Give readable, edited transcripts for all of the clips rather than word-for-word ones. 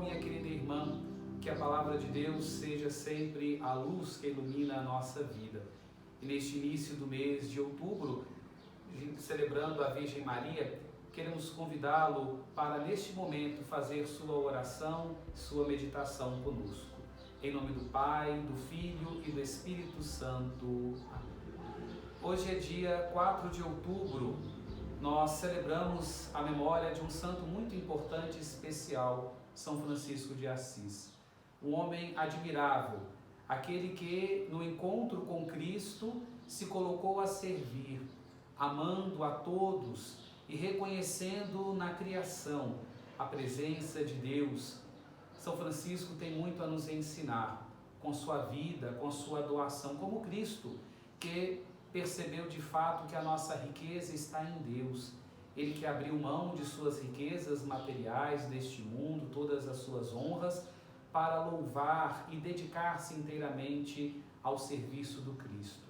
minha querida irmã, que a palavra de Deus seja sempre a luz que ilumina a nossa vida. E neste início do mês de outubro, celebrando a Virgem Maria, queremos convidá-lo para neste momento fazer sua oração, sua meditação conosco. Em nome do Pai, do Filho e do Espírito Santo. Amém. Hoje é dia 4 de outubro, nós celebramos a memória de um santo muito importante e especial, São Francisco de Assis. Um homem admirável, aquele que no encontro com Cristo se colocou a servir, amando a todos e reconhecendo na criação a presença de Deus. São Francisco tem muito a nos ensinar com sua vida, com sua doação, como Cristo, que percebeu de fato que a nossa riqueza está em Deus. Ele que abriu mão de suas riquezas materiais deste mundo, todas as suas honras, para louvar e dedicar-se inteiramente ao serviço do Cristo.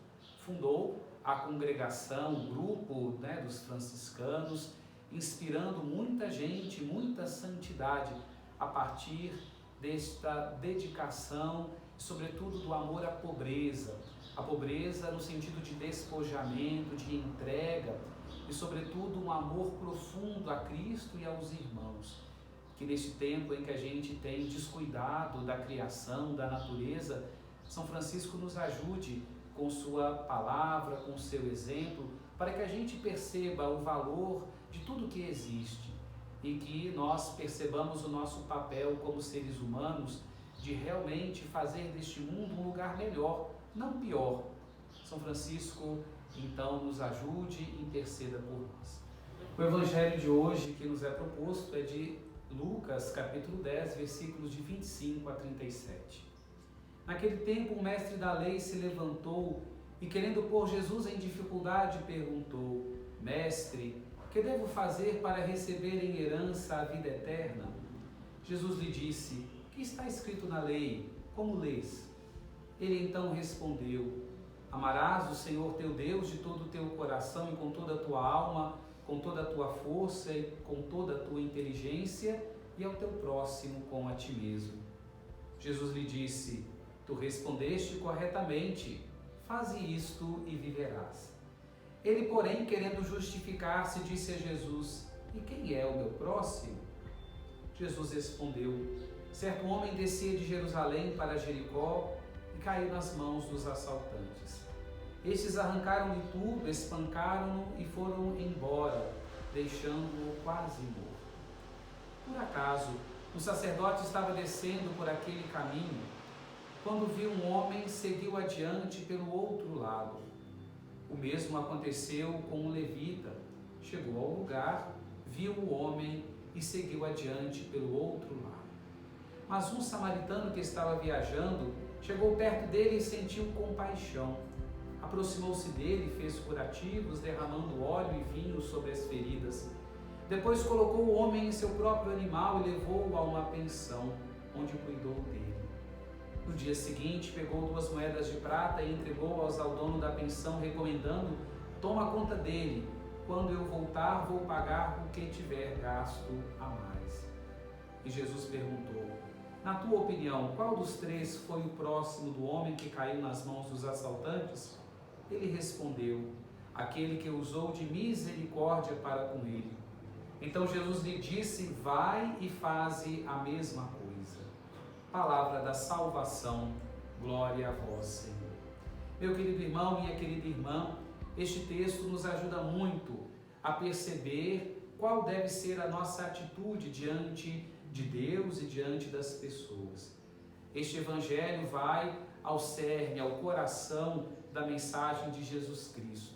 Fundou a congregação, o grupo dos franciscanos, inspirando muita gente, muita santidade a partir desta dedicação, sobretudo do amor à pobreza. A pobreza no sentido de despojamento, de entrega e sobretudo um amor profundo a Cristo e aos irmãos. Que neste tempo em que a gente tem descuidado da criação, da natureza, São Francisco nos ajude com sua palavra, com seu exemplo, para que a gente perceba o valor de tudo que existe e que nós percebamos o nosso papel como seres humanos de realmente fazer deste mundo um lugar melhor, não pior. São Francisco, então, nos ajude e interceda por nós. O evangelho de hoje que nos é proposto é de Lucas, capítulo 10, versículos de 25 a 37. Naquele tempo, o mestre da lei se levantou e, querendo pôr Jesus em dificuldade, perguntou: Mestre, que devo fazer para receber em herança a vida eterna? Jesus lhe disse: Que está escrito na lei? Como lês? Ele então respondeu: Amarás o Senhor teu Deus de todo o teu coração e com toda a tua alma, com toda a tua força e com toda a tua inteligência, e ao teu próximo como a ti mesmo. Jesus lhe disse: Tu respondeste corretamente, faze isto e viverás. Ele, porém, querendo justificar-se, disse a Jesus: E quem é o meu próximo? Jesus respondeu: Certo homem descia de Jerusalém para Jericó e caiu nas mãos dos assaltantes. Estes arrancaram-lhe tudo, espancaram-no e foram embora, deixando-o quase morto. Por acaso, o sacerdote estava descendo por aquele caminho, quando viu um homem, seguiu adiante pelo outro lado. O mesmo aconteceu com um levita. Chegou ao lugar, viu o homem e seguiu adiante pelo outro lado. Mas um samaritano que estava viajando chegou perto dele e sentiu compaixão. Aproximou-se dele e fez curativos, derramando óleo e vinho sobre as feridas. Depois colocou o homem em seu próprio animal e levou-o a uma pensão, onde cuidou dele. No dia seguinte, pegou 2 moedas de prata e entregou-as ao dono da pensão, recomendando: Toma conta dele, quando eu voltar vou pagar o que tiver gasto a mais. E Jesus perguntou: Na tua opinião, qual dos 3 foi o próximo do homem que caiu nas mãos dos assaltantes? Ele respondeu: Aquele que usou de misericórdia para com ele. Então Jesus lhe disse: Vai e faze a mesma coisa. Palavra da salvação, glória a vós, Senhor. Meu querido irmão, minha querida irmã, este texto nos ajuda muito a perceber qual deve ser a nossa atitude diante de Deus e diante das pessoas. Este evangelho vai ao cerne, ao coração da mensagem de Jesus Cristo.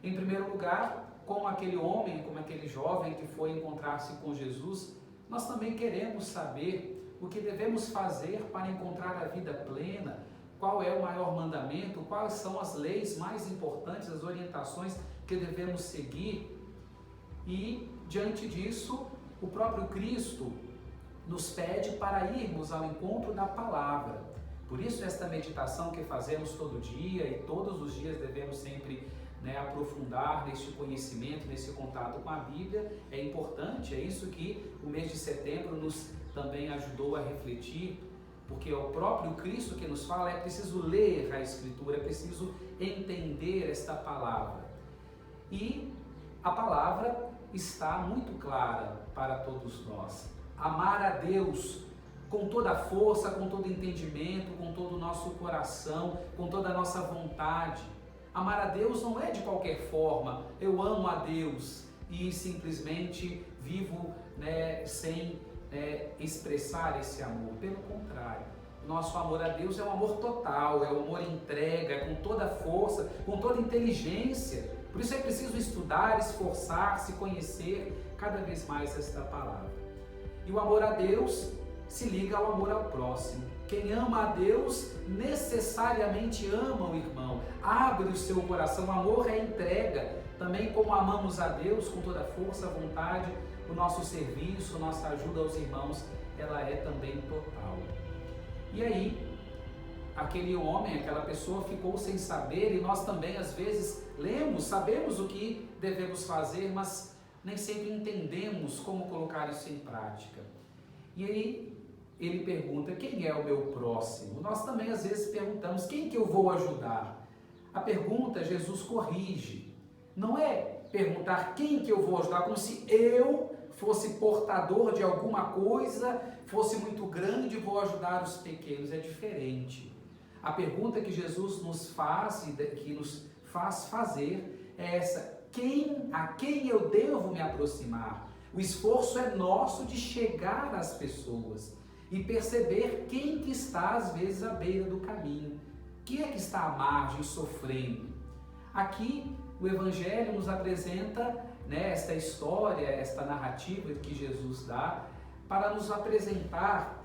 Em primeiro lugar, como aquele homem, como aquele jovem que foi encontrar-se com Jesus, nós também queremos saber o que devemos fazer para encontrar a vida plena, qual é o maior mandamento, quais são as leis mais importantes, as orientações que devemos seguir. E, diante disso, o próprio Cristo nos pede para irmos ao encontro da palavra. Por isso, esta meditação que fazemos todo dia e todos os dias devemos sempre aprofundar neste conhecimento, nesse contato com a Bíblia, é importante. É isso que o mês de setembro nos também ajudou a refletir, porque é o próprio Cristo que nos fala, é preciso ler a Escritura, é preciso entender esta palavra. E a palavra está muito clara para todos nós. Amar a Deus com toda a força, com todo entendimento, com todo o nosso coração, com toda a nossa vontade. Amar a Deus não é de qualquer forma, eu amo a Deus e simplesmente vivo, sem expressar esse amor. Pelo contrário, nosso amor a Deus é um amor total, é um amor entrega, é com toda a força, com toda a inteligência. Por isso é preciso estudar, esforçar-se, conhecer cada vez mais esta palavra. E o amor a Deus se liga ao amor ao próximo. Quem ama a Deus necessariamente ama o irmão, abre o seu coração. O amor é entrega, também como amamos a Deus com toda a força, vontade, o nosso serviço, nossa ajuda aos irmãos, ela é também total. E aí, aquele homem, aquela pessoa ficou sem saber, e nós também às vezes lemos, sabemos o que devemos fazer, mas nem sempre entendemos como colocar isso em prática. E aí ele pergunta, quem é o meu próximo? Nós também às vezes perguntamos, quem que eu vou ajudar? A pergunta Jesus corrige. Não é perguntar quem que eu vou ajudar, como se eu fosse portador de alguma coisa, fosse muito grande e vou ajudar os pequenos. É diferente. A pergunta que Jesus nos faz e que nos faz fazer é essa: a quem eu devo me aproximar? O esforço é nosso de chegar às pessoas e perceber quem que está às vezes à beira do caminho, quem é que está à margem sofrendo. Aqui o Evangelho nos apresenta esta história, esta narrativa que Jesus dá para nos apresentar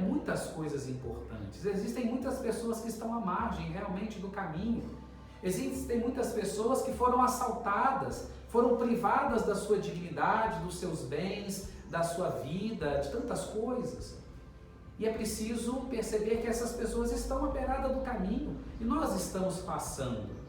muitas coisas importantes. Existem muitas pessoas que estão à margem realmente do caminho. Existem muitas pessoas que foram assaltadas, foram privadas da sua dignidade, dos seus bens, da sua vida, de tantas coisas. E é preciso perceber que essas pessoas estão à beirada do caminho e nós estamos passando.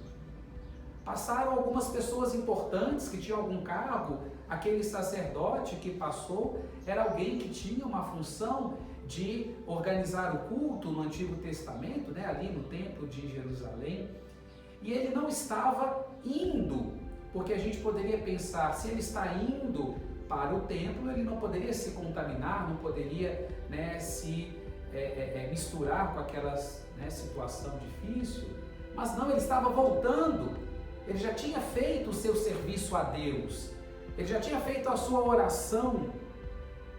Passaram algumas pessoas importantes que tinham algum cargo. Aquele sacerdote que passou era alguém que tinha uma função de organizar o culto no Antigo Testamento, ali no Templo de Jerusalém. E ele não estava indo, porque a gente poderia pensar, se ele está indo para o templo, ele não poderia se contaminar, não poderia se misturar com aquela situação difícil. Mas não, ele estava voltando. Ele já tinha feito o seu serviço a Deus, ele já tinha feito a sua oração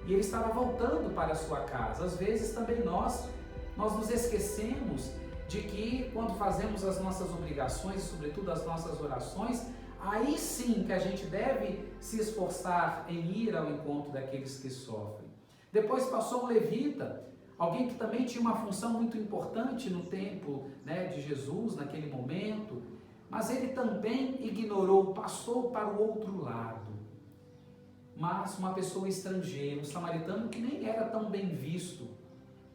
e ele estava voltando para a sua casa. Às vezes também nós nos esquecemos de que quando fazemos as nossas obrigações, sobretudo as nossas orações, aí sim que a gente deve se esforçar em ir ao encontro daqueles que sofrem. Depois passou um levita, alguém que também tinha uma função muito importante no templo de Jesus naquele momento, mas ele também ignorou, passou para o outro lado. Mas uma pessoa estrangeira, um samaritano que nem era tão bem visto,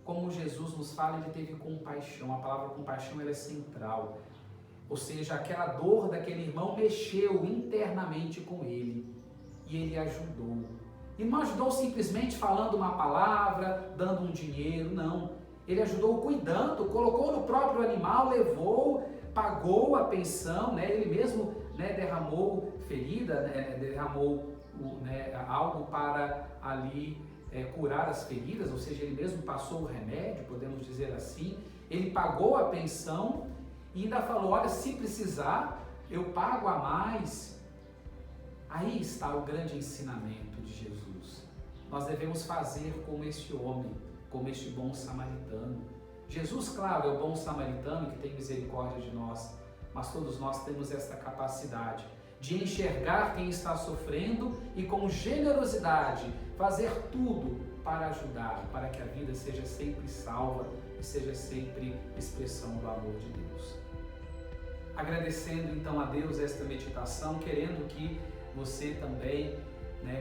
como Jesus nos fala, ele teve compaixão. A palavra compaixão ela é central. Ou seja, aquela dor daquele irmão mexeu internamente com ele e ele ajudou. E não ajudou simplesmente falando uma palavra, dando um dinheiro, não. Ele ajudou cuidando, colocou no próprio animal, levou, pagou a pensão, ele mesmo derramou ferida, derramou algo para ali curar as feridas, ou seja, ele mesmo passou o remédio, podemos dizer assim. Ele pagou a pensão e ainda falou, olha, se precisar, eu pago a mais. Aí está o grande ensinamento de Jesus. Nós devemos fazer como este homem, como este bom samaritano. Jesus, claro, é o bom samaritano que tem misericórdia de nós, mas todos nós temos esta capacidade de enxergar quem está sofrendo e com generosidade fazer tudo para ajudar, para que a vida seja sempre salva e seja sempre expressão do amor de Deus. Agradecendo então a Deus esta meditação, querendo que você também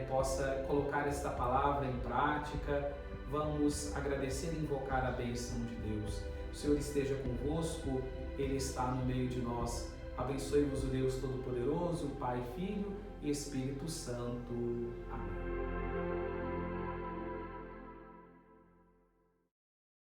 possa colocar esta palavra em prática. Vamos agradecer e invocar a bênção de Deus. O Senhor esteja convosco, Ele está no meio de nós. Abençoe-vos o Deus Todo-Poderoso, Pai, Filho e Espírito Santo. Amém.